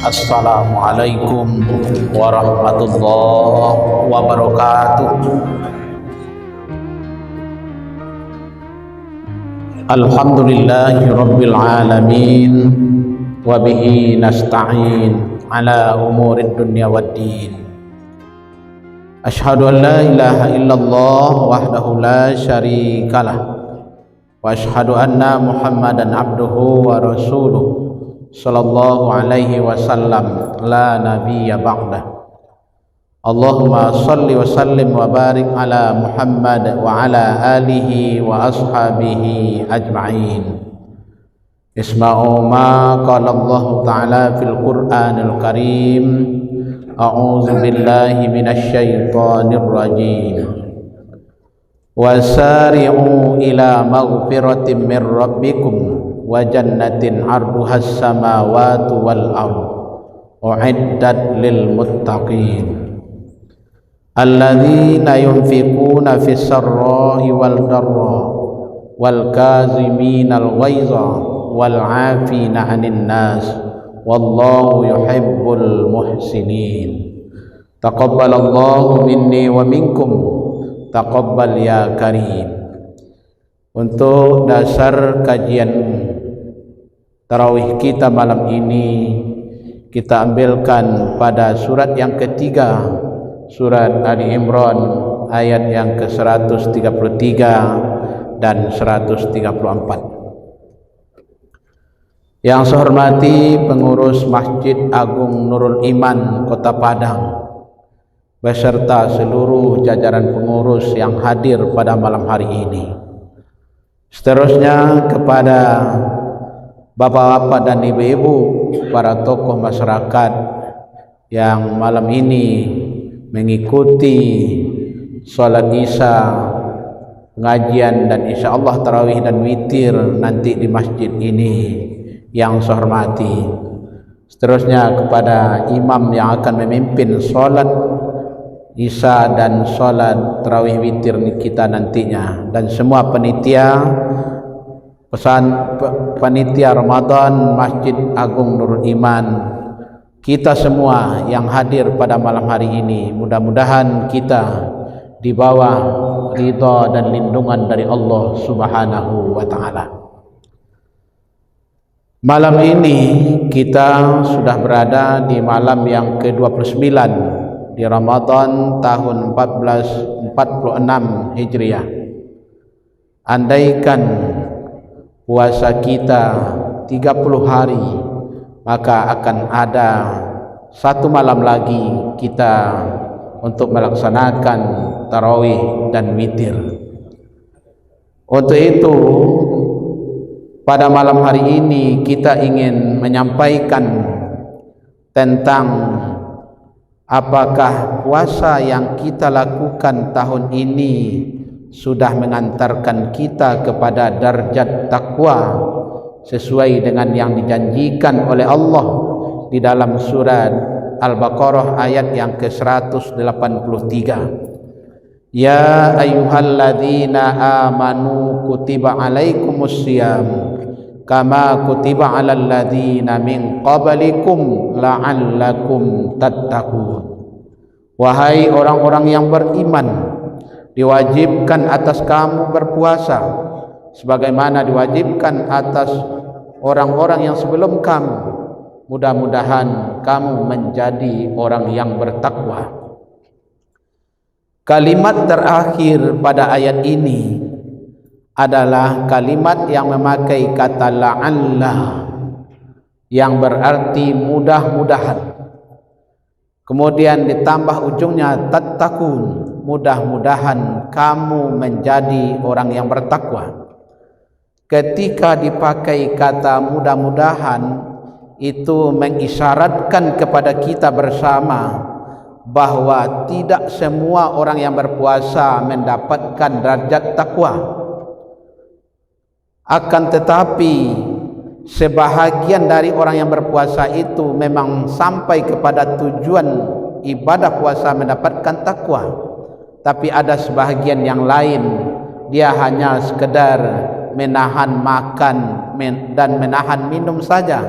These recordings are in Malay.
Assalamualaikum warahmatullahi wabarakatuh. Alhamdulillahi rabbil alamin, wa bihi nasta'in ala umurid dunya waddin. Ashhadu an la ilaha illallah wahdahu la syarikalah, wa ashhadu anna Muhammadan abduhu wa rasuluh sallallahu alaihi wasallam la nabiyya ba'dah. Allahumma salli wa sallim wa barik ala Muhammad wa ala alihi wa ashabihi ajma'in. Isma'u ma qala Allah ta'ala fil Qur'anil Karim. A'udzu billahi minasy syaithanir rajim. Wasari'u ila maghfiratin mir rabbikum wa jannatin 'arduhas samawati wal ardh u'iddat lil muttaqin alladzina yunfiquna fis sarra'i wal dharra wal kaziminal ghaiza wal 'afina 'anil nas wallahu yuhibbul muhsinin. Taqabbalallahu minni wa minkum, taqabbal ya karim. Untuk dasar kajian tarawih kita malam ini, kita ambilkan pada surat yang ketiga, surat Ali Imran ayat yang ke-133 dan 134. Yang saya hormati pengurus Masjid Agung Nurul Iman Kota Padang beserta seluruh jajaran pengurus yang hadir pada malam hari ini. Seterusnya kepada bapak-bapak dan ibu-ibu, para tokoh masyarakat yang malam ini mengikuti sholat isya, pengajian dan insya Allah tarawih dan witir nanti di masjid ini yang saya hormati. Seterusnya kepada imam yang akan memimpin sholat isya dan sholat tarawih witir kita nantinya, dan semua panitia Ramadan Masjid Agung Nurul Iman, kita semua yang hadir pada malam hari ini, mudah-mudahan kita di bawah ridha dan lindungan dari Allah Subhanahu wa ta'ala. Malam ini kita sudah berada di malam yang ke-29 di Ramadan tahun 1446 Hijriah. Andaikan puasa kita 30 hari, maka akan ada satu malam lagi kita untuk melaksanakan tarawih dan witir. Untuk itu pada malam hari ini kita ingin menyampaikan tentang apakah puasa yang kita lakukan tahun ini sudah mengantarkan kita kepada darjat takwa sesuai dengan yang dijanjikan oleh Allah di dalam surat Al-Baqarah ayat yang ke-183. Ya ayyuhalladzina amanu kutiba alaikumussyam kama kutiba alal ladzina min qablikum la'allakum tattaqun. Wahai orang-orang yang beriman, diwajibkan atas kamu berpuasa sebagaimana diwajibkan atas orang-orang yang sebelum kamu. Mudah-mudahan kamu menjadi orang yang bertakwa. Kalimat terakhir pada ayat ini adalah kalimat yang memakai kata la'alla, yang berarti mudah-mudahan. Kemudian ditambah ujungnya tattaqun, mudah-mudahan kamu menjadi orang yang bertakwa. Ketika dipakai kata mudah-mudahan, itu mengisyaratkan kepada kita bersama bahwa tidak semua orang yang berpuasa mendapatkan derajat takwa. Akan tetapi sebahagian dari orang yang berpuasa itu memang sampai kepada tujuan ibadah puasa mendapatkan takwa. Tapi ada sebahagian yang lain, dia hanya sekedar menahan makan dan menahan minum saja,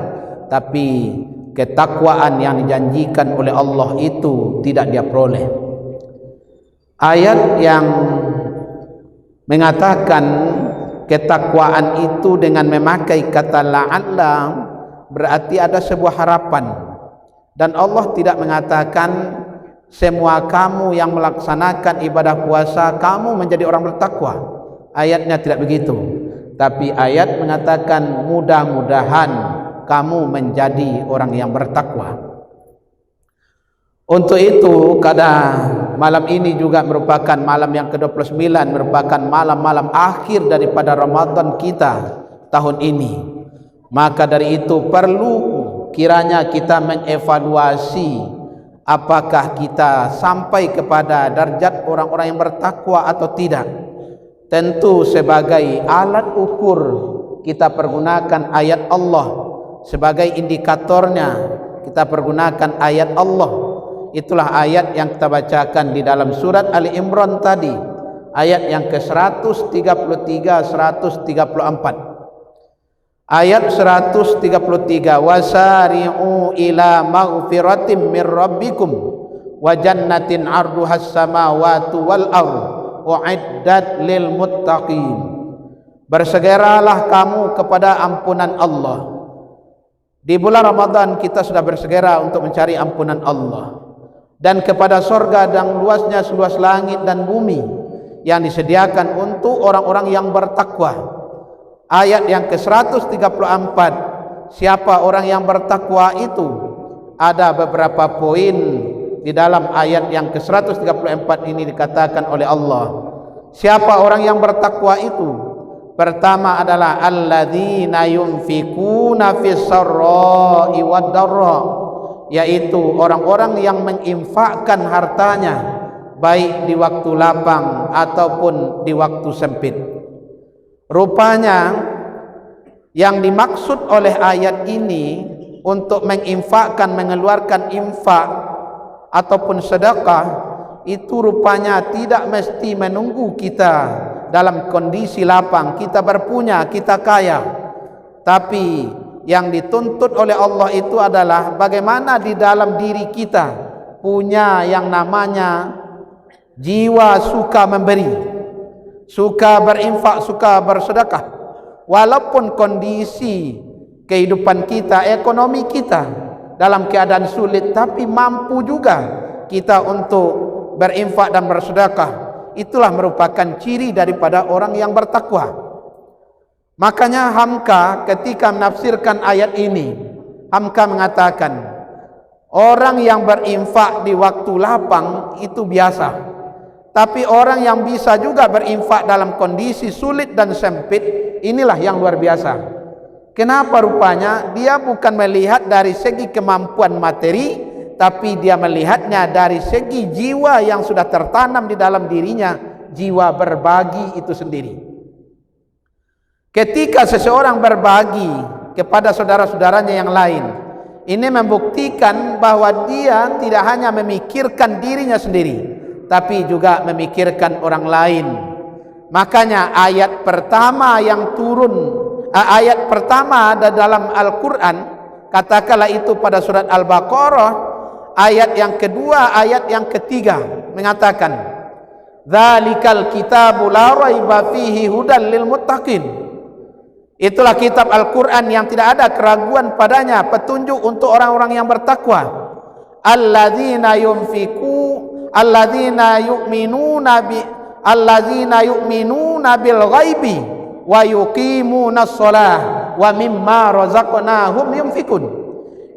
tapi ketakwaan yang dijanjikan oleh Allah itu tidak dia peroleh. Ayat yang mengatakan ketakwaan itu dengan memakai kata la'alla berarti ada sebuah harapan, dan Allah tidak mengatakan semua kamu yang melaksanakan ibadah puasa kamu menjadi orang bertakwa. Ayatnya tidak begitu, tapi ayat mengatakan mudah-mudahan kamu menjadi orang yang bertakwa. Untuk itu malam ini juga merupakan malam yang ke-29, merupakan malam-malam akhir daripada Ramadan kita tahun ini. Maka dari itu perlu kiranya kita mengevaluasi apakah kita sampai kepada darjat orang-orang yang bertakwa atau tidak. Tentu sebagai alat ukur kita pergunakan ayat Allah, sebagai indikatornya kita pergunakan ayat Allah. Itulah ayat yang kita bacakan di dalam surat Ali Imran tadi, ayat yang ke-133, 134. Ayat 133, wasari'u ila maghfiratin min rabbikum wa jannatin 'arduhas samawati wal ardh u'iddat lil muttaqin. Bersegeralah kamu kepada ampunan Allah. Di bulan Ramadan kita sudah bersegera untuk mencari ampunan Allah, dan kepada sorga dan luasnya seluas langit dan bumi yang disediakan untuk orang-orang yang bertakwa. Ayat yang ke-134, siapa orang yang bertakwa itu? Ada beberapa poin di dalam ayat yang ke-134 ini dikatakan oleh Allah. Siapa orang yang bertakwa itu? Pertama adalah alladzina yunfikuna fis sarra'i wad dharra, yaitu orang-orang yang menginfakkan hartanya baik di waktu lapang ataupun di waktu sempit. Rupanya yang dimaksud oleh ayat ini untuk menginfakkan, mengeluarkan infak ataupun sedekah itu rupanya tidak mesti menunggu kita dalam kondisi lapang, kita berpunya, kita kaya. Tapi yang dituntut oleh Allah itu adalah bagaimana di dalam diri kita punya yang namanya jiwa suka memberi, suka berinfak, suka bersedekah. Walaupun kondisi kehidupan kita, ekonomi kita dalam keadaan sulit, tapi mampu juga kita untuk berinfak dan bersedekah. Itulah merupakan ciri daripada orang yang bertakwa. Makanya Hamka ketika menafsirkan ayat ini, Hamka mengatakan orang yang berinfak di waktu lapang itu biasa, tapi orang yang bisa juga berinfak dalam kondisi sulit dan sempit, inilah yang luar biasa. Kenapa? Rupanya dia bukan melihat dari segi kemampuan materi, tapi dia melihatnya dari segi jiwa yang sudah tertanam di dalam dirinya, jiwa berbagi itu sendiri. Ketika seseorang berbagi kepada saudara-saudaranya yang lain, ini membuktikan bahwa dia tidak hanya memikirkan dirinya sendiri, tapi juga memikirkan orang lain. Makanya ayat pertama yang turun, ayat pertama dalam Al-Quran, katakanlah itu pada surat Al-Baqarah, ayat yang kedua, ayat yang ketiga mengatakan, "Dzalikal kitabu la raiba fihi hudan lil muttaqin." Itulah kitab Al-Quran yang tidak ada keraguan padanya, petunjuk untuk orang-orang yang bertakwa. Alladzina yu'minuna bil ghaibi wa yuqimunas shalah wa mimma razaqnahum yunfikun.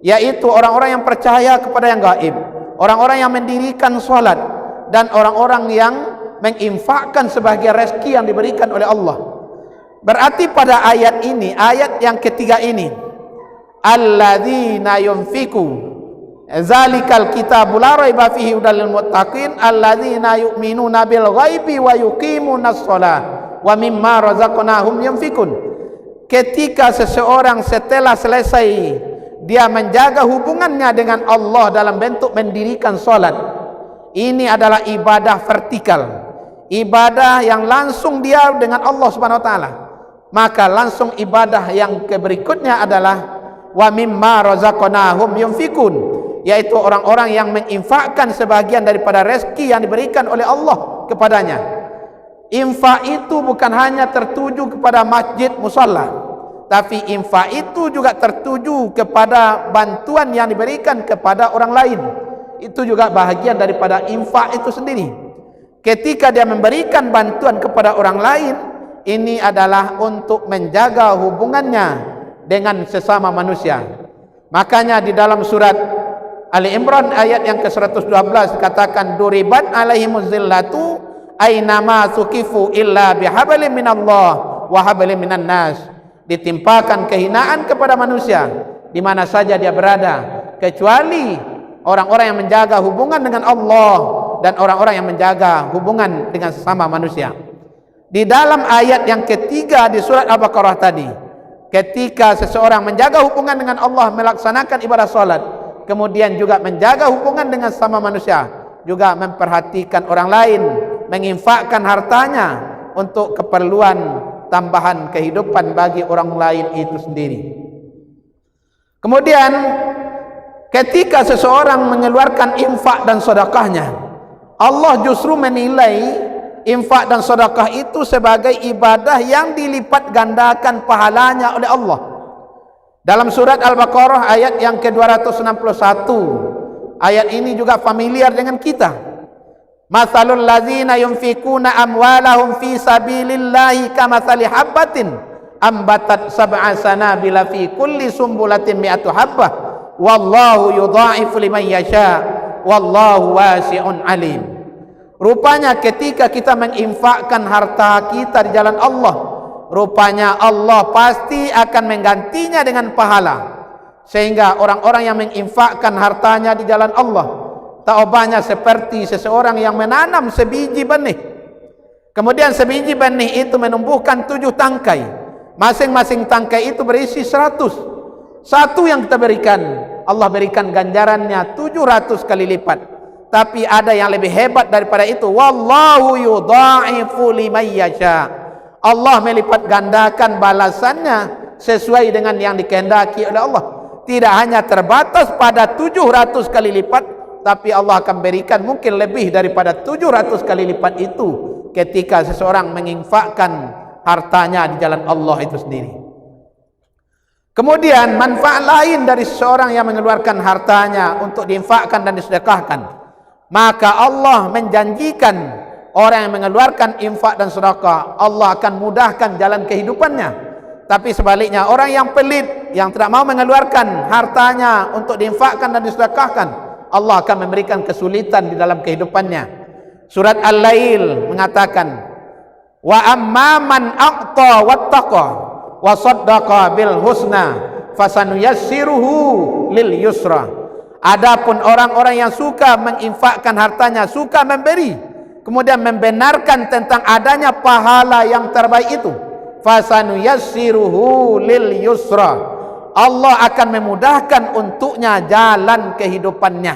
Yaitu orang-orang yang percaya kepada yang gaib, orang-orang yang mendirikan salat, dan orang-orang yang menginfakkan sebagai rezeki yang diberikan oleh Allah. Berarti pada ayat ini, ayat yang ketiga ini, alladzina yunfiku zalikal kitabu la raiba fihi hudal lil muttaqin alladzina yu'minuna bil ghaibi wa yuqimunas shalah wa mimma razaqnahum yunfikun. Ketika seseorang setelah selesai dia menjaga hubungannya dengan Allah dalam bentuk mendirikan salat, ini adalah ibadah vertikal, ibadah yang langsung dia dengan Allah Subhanahu wa taala. Maka langsung ibadah yang berikutnya adalah wa mimma razaqnahum yunfikun, yaitu orang-orang yang menginfakkan sebahagian daripada rezeki yang diberikan oleh Allah kepadanya. Infak itu bukan hanya tertuju kepada masjid musalla, tapi infak itu juga tertuju kepada bantuan yang diberikan kepada orang lain. Itu juga bahagian daripada infak itu sendiri. Ketika dia memberikan bantuan kepada orang lain, ini adalah untuk menjaga hubungannya dengan sesama manusia. Makanya di dalam surat Ali Imran ayat yang ke-112 katakan, duribat alaihimuz zillatu ainama sukifu illa bihablin minallah wa hablin minan nas. Ditimpakan kehinaan kepada manusia di mana saja dia berada, kecuali orang-orang yang menjaga hubungan dengan Allah dan orang-orang yang menjaga hubungan dengan sesama manusia. Di dalam ayat yang ketiga di surat Al-Baqarah tadi, ketika seseorang menjaga hubungan dengan Allah, melaksanakan ibadah salat, kemudian juga menjaga hubungan dengan sesama manusia, juga memperhatikan orang lain, menginfakkan hartanya untuk keperluan tambahan kehidupan bagi orang lain itu sendiri. Kemudian ketika seseorang mengeluarkan infak dan sedekahnya, Allah justru menilai infak dan sedekah itu sebagai ibadah yang dilipat gandakan pahalanya oleh Allah. Dalam surat Al-Baqarah ayat yang ke-261, ayat ini juga familiar dengan kita. Mathalul ladzina yunfikuna amwalahum fi sabilillahi kamathali habbatin ambatat sab'a sanabila fi kulli sumbulatin mi'atu habbah wallahu yudha'ifu liman yasha wallahu wasi'un alim. Rupanya ketika kita menginfakkan harta kita di jalan Allah, rupanya Allah pasti akan menggantinya dengan pahala. Sehingga orang-orang yang menginfakkan hartanya di jalan Allah, taubahnya seperti seseorang yang menanam sebiji benih. Kemudian sebiji benih itu menumbuhkan 7 tangkai. Masing-masing tangkai itu berisi 100. Satu yang kita berikan, Allah berikan ganjarannya 700 kali lipat. Tapi ada yang lebih hebat daripada itu. Wallahu yudha'ifu liman yasha. Allah melipat gandakan balasannya sesuai dengan yang dikehendaki oleh Allah. Tidak hanya terbatas pada 700 kali lipat, tapi Allah akan berikan mungkin lebih daripada 700 kali lipat itu ketika seseorang menginfakkan hartanya di jalan Allah itu sendiri. Kemudian manfaat lain dari seseorang yang mengeluarkan hartanya untuk diinfakkan dan disedekahkan, maka Allah menjanjikan orang yang mengeluarkan infak dan sedekah, Allah akan mudahkan jalan kehidupannya. Tapi sebaliknya, orang yang pelit, yang tidak mau mengeluarkan hartanya untuk diinfakkan dan disedekahkan, Allah akan memberikan kesulitan di dalam kehidupannya. Surat Al-Lail mengatakan, wa amma man aqta wattaqa wa saddaqa bil husna fasanuyassiruhu lil yusra. Adapun orang-orang yang suka menginfakkan hartanya, suka memberi, kemudian membenarkan tentang adanya pahala yang terbaik itu, fasanuyassiruhu lil yusra, Allah akan memudahkan untuknya jalan kehidupannya.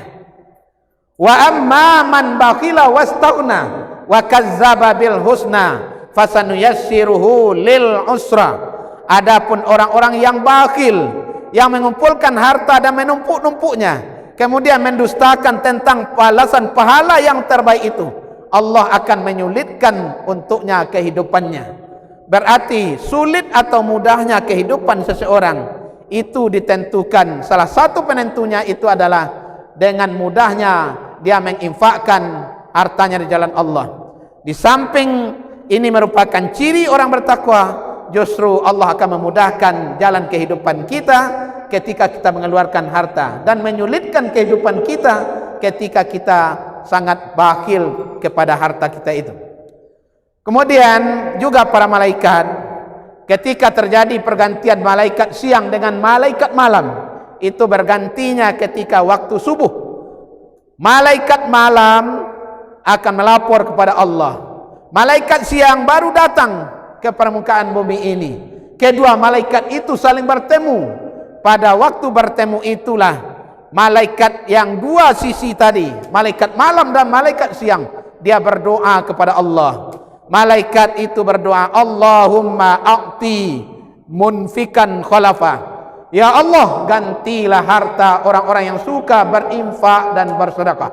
Wa amma man bakhila wastaghna wa kazzaba bil husna fasanuyassiruhu lil usra. Adapun orang-orang yang bakhil, yang mengumpulkan harta dan menumpuk-numpuknya, kemudian mendustakan tentang balasan pahala yang terbaik itu, Allah akan menyulitkan untuknya kehidupannya. Berarti sulit atau mudahnya kehidupan seseorang itu ditentukan, salah satu penentunya itu adalah dengan mudahnya dia menginfakkan hartanya di jalan Allah. Di samping ini merupakan ciri orang bertakwa, justru Allah akan memudahkan jalan kehidupan kita ketika kita mengeluarkan harta, dan menyulitkan kehidupan kita ketika kita sangat bakhil kepada harta kita itu. Kemudian juga para malaikat, ketika terjadi pergantian malaikat siang dengan malaikat malam, itu bergantinya ketika waktu subuh. Malaikat malam akan melapor kepada Allah, malaikat siang baru datang ke permukaan bumi ini. Kedua malaikat itu saling bertemu. Pada waktu bertemu itulah malaikat yang dua sisi tadi, malaikat malam dan malaikat siang, dia berdoa kepada Allah. Malaikat itu berdoa, Allahumma a'ti munfikan khalafa Ya Allah, gantilah harta orang-orang yang suka berinfak dan bersedekah.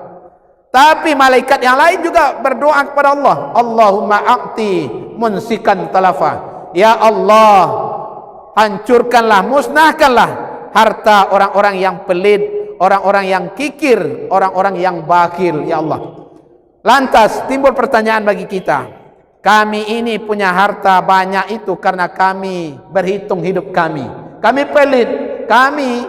Tapi malaikat yang lain juga berdoa kepada Allah, Allahumma aqti munsikan talafa. Ya Allah, hancurkanlah, musnahkanlah harta orang-orang yang pelit, orang-orang yang kikir, orang-orang yang bakhil, ya Allah. Lantas timbul pertanyaan bagi kita, kami ini punya harta banyak itu karena kami berhitung hidup kami pelit, kami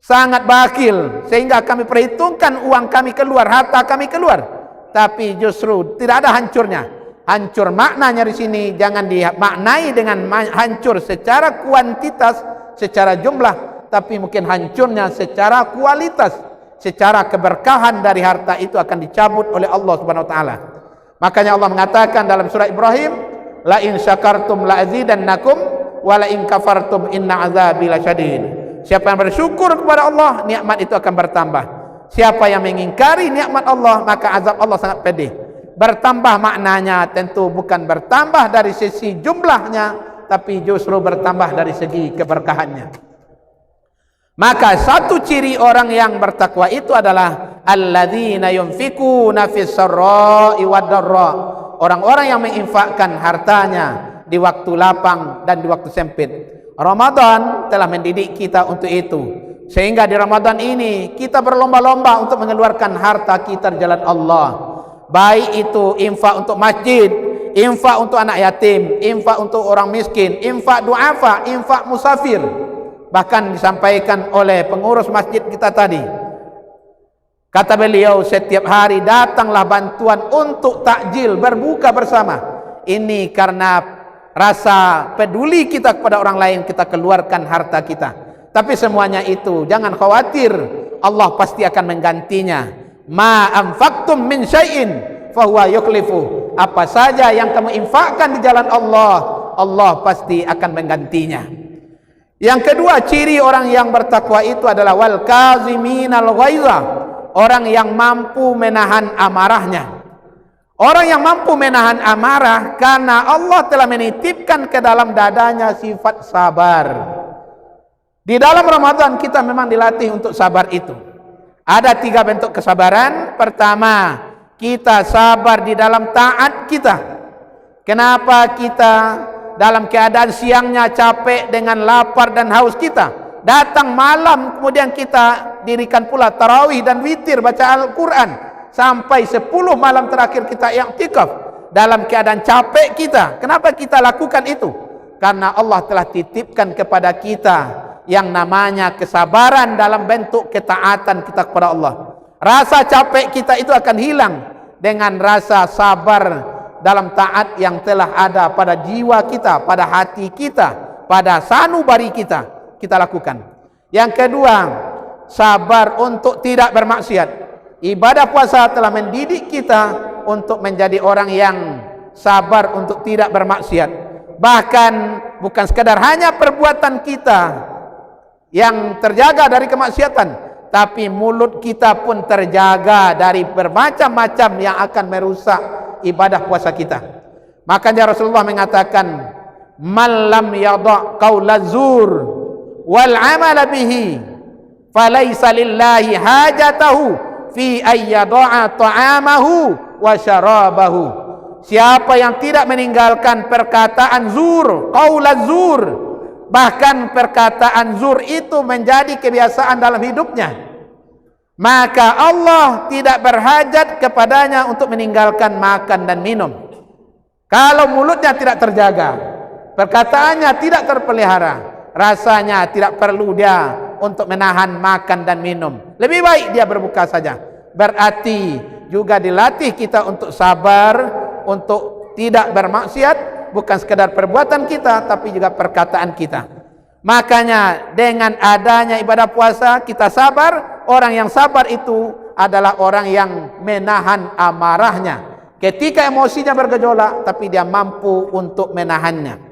sangat bakhil, sehingga kami perhitungkan uang kami keluar, harta kami keluar. Tapi justru tidak ada hancurnya. Hancur maknanya di sini jangan dimaknai dengan hancur secara kuantitas, secara jumlah, tapi mungkin hancurnya secara kualitas, secara keberkahan dari harta itu akan dicabut oleh Allah Subhanahu wa taala. Makanya Allah mengatakan dalam surah Ibrahim, la in syakartum la azidannakum wa la in kafartum inna azabi lasyadid. Siapa yang bersyukur kepada Allah, nikmat itu akan bertambah. Siapa yang mengingkari nikmat Allah, maka azab Allah sangat pedih. Bertambah maknanya tentu bukan bertambah dari sisi jumlahnya, tapi justru bertambah dari segi keberkahannya. Maka satu ciri orang yang bertakwa itu adalah alladzina yunfikuna fis sarra'i wad dharra. Orang-orang yang menginfakkan hartanya di waktu lapang dan di waktu sempit. Ramadan telah mendidik kita untuk itu, sehingga di Ramadan ini kita berlomba-lomba untuk mengeluarkan harta kita di jalan Allah. Baik itu infak untuk masjid, infak untuk anak yatim, infak untuk orang miskin, infak duafa, infak musafir. Bahkan disampaikan oleh pengurus masjid kita tadi, kata beliau, setiap hari datanglah bantuan untuk takjil berbuka bersama. Ini karena rasa peduli kita kepada orang lain, kita keluarkan harta kita. Tapi semuanya itu jangan khawatir, Allah pasti akan menggantinya. Ma anfaqtum min syai'in fahuwa yukhlifu. Apa saja yang kamu infakkan di jalan Allah, Allah pasti akan menggantinya. Yang kedua, ciri orang yang bertakwa itu adalah wal kaziminal ghaiza, orang yang mampu menahan amarahnya. Orang yang mampu menahan amarah karena Allah telah menitipkan ke dalam dadanya sifat sabar. Di dalam Ramadan kita memang dilatih untuk sabar itu. Ada 3 bentuk kesabaran. Pertama, kita sabar di dalam taat kita. Kenapa kita dalam keadaan siangnya capek dengan lapar dan haus kita, datang malam kemudian kita dirikan pula tarawih dan witir baca Al-Quran sampai 10 malam terakhir kita i'tikaf dalam keadaan capek kita. Kenapa kita lakukan itu? Karena Allah telah titipkan kepada kita yang namanya kesabaran dalam bentuk ketaatan kita kepada Allah. Rasa capek kita itu akan hilang dengan rasa sabar dalam taat yang telah ada pada jiwa kita, pada hati kita, pada sanubari kita, kita lakukan. Yang kedua, sabar untuk tidak bermaksiat. Ibadah puasa telah mendidik kita untuk menjadi orang yang sabar untuk tidak bermaksiat. Bahkan bukan sekadar hanya perbuatan kita yang terjaga dari kemaksiatan, tapi mulut kita pun terjaga dari bermacam-macam yang akan merusak ibadah puasa kita. Makanya Rasulullah mengatakan, man lam yada' qaula zur wal amala bihi falaysa lillahi hajatahu fi ayyada'a ta'amahu wa syarabahu. Siapa yang tidak meninggalkan perkataan zur, qaula zur, bahkan perkataan zur itu menjadi kebiasaan dalam hidupnya, maka Allah tidak berhajat kepadanya untuk meninggalkan makan dan minum. Kalau mulutnya tidak terjaga, perkataannya tidak terpelihara, rasanya tidak perlu dia untuk menahan makan dan minum. Lebih baik dia berbuka saja. Berarti juga dilatih kita untuk sabar, untuk tidak bermaksiat, bukan sekadar perbuatan kita, tapi juga perkataan kita. Makanya dengan adanya ibadah puasa kita sabar. Orang yang sabar itu adalah orang yang menahan amarahnya. Ketika emosinya bergejolak, tapi dia mampu untuk menahannya.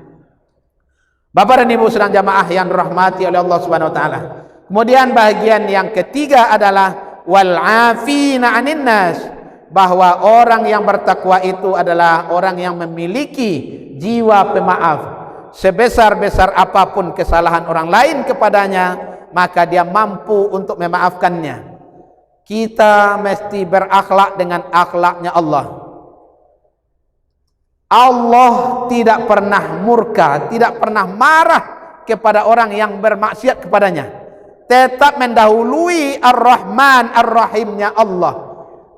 Bapak dan Ibu sedang jamaah yang dirahmati oleh Allah Subhanahu wa taala. Kemudian bagian yang ketiga adalah wal afina 'anin nas, bahwa orang yang bertakwa itu adalah orang yang memiliki jiwa pemaaf. sebesar-besar apapun kesalahan orang lain kepadanya, maka dia mampu untuk memaafkannya. Kita mesti berakhlak dengan akhlaknya Allah. Allah tidak pernah murka, tidak pernah marah kepada orang yang bermaksiat kepadanya. Tetap mendahului Ar-Rahman Ar-Rahimnya Allah.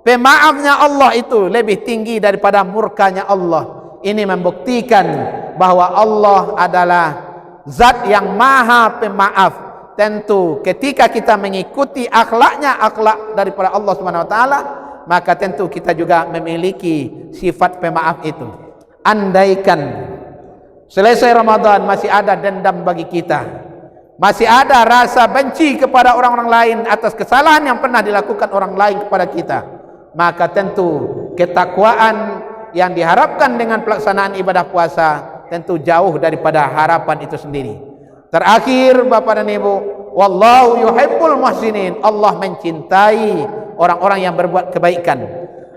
Pemaafnya Allah itu lebih tinggi daripada murkanya Allah. Ini membuktikan bahwa Allah adalah zat yang maha pemaaf. Tentu ketika kita mengikuti akhlaknya, akhlak daripada Allah Subhanahu Wa Taala, maka tentu kita juga memiliki sifat pemaaf itu. Andaikan selesai Ramadan masih ada dendam bagi kita, masih ada rasa benci kepada orang-orang lain atas kesalahan yang pernah dilakukan orang lain kepada kita, maka tentu ketakwaan yang diharapkan dengan pelaksanaan ibadah puasa tentu jauh daripada harapan itu sendiri. Terakhir Bapak dan Ibu, wallahu yuhibbul muhsinin. Allah mencintai orang-orang yang berbuat kebaikan.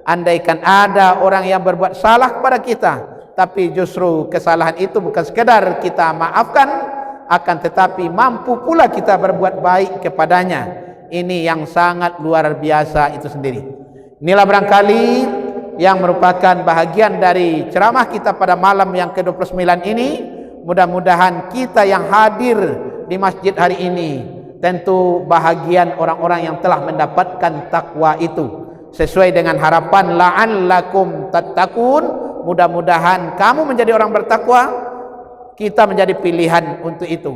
Andaikan ada orang yang berbuat salah kepada kita, tapi justru kesalahan itu bukan sekedar kita maafkan, akan tetapi mampu pula kita berbuat baik kepadanya. Ini yang sangat luar biasa itu sendiri. Inilah barangkali yang merupakan bahagian dari ceramah kita pada malam yang ke-29 ini. Mudah-mudahan kita yang hadir di masjid hari ini tentu bahagian orang-orang yang telah mendapatkan takwa itu sesuai dengan harapan la'allakum tattaqun. Mudah-mudahan kamu menjadi orang bertakwa. Kita menjadi pilihan untuk itu.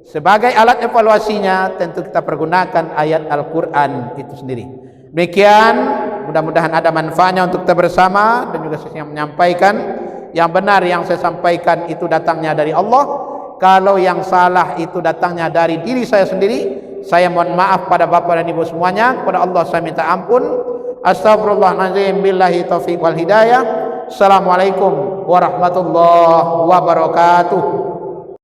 Sebagai alat evaluasinya tentu kita pergunakan ayat Al-Quran itu sendiri. Demikian, mudah-mudahan ada manfaatnya untuk kita bersama. Dan juga saya menyampaikan yang benar yang saya sampaikan itu datangnya dari Allah. Kalau yang salah itu datangnya dari diri saya sendiri, saya mohon maaf pada Bapak dan Ibu semuanya. Kepada Allah saya minta ampun. Astagfirullahaladzim, billahi taufiq wal hidayah. Assalamualaikum warahmatullahi wabarakatuh.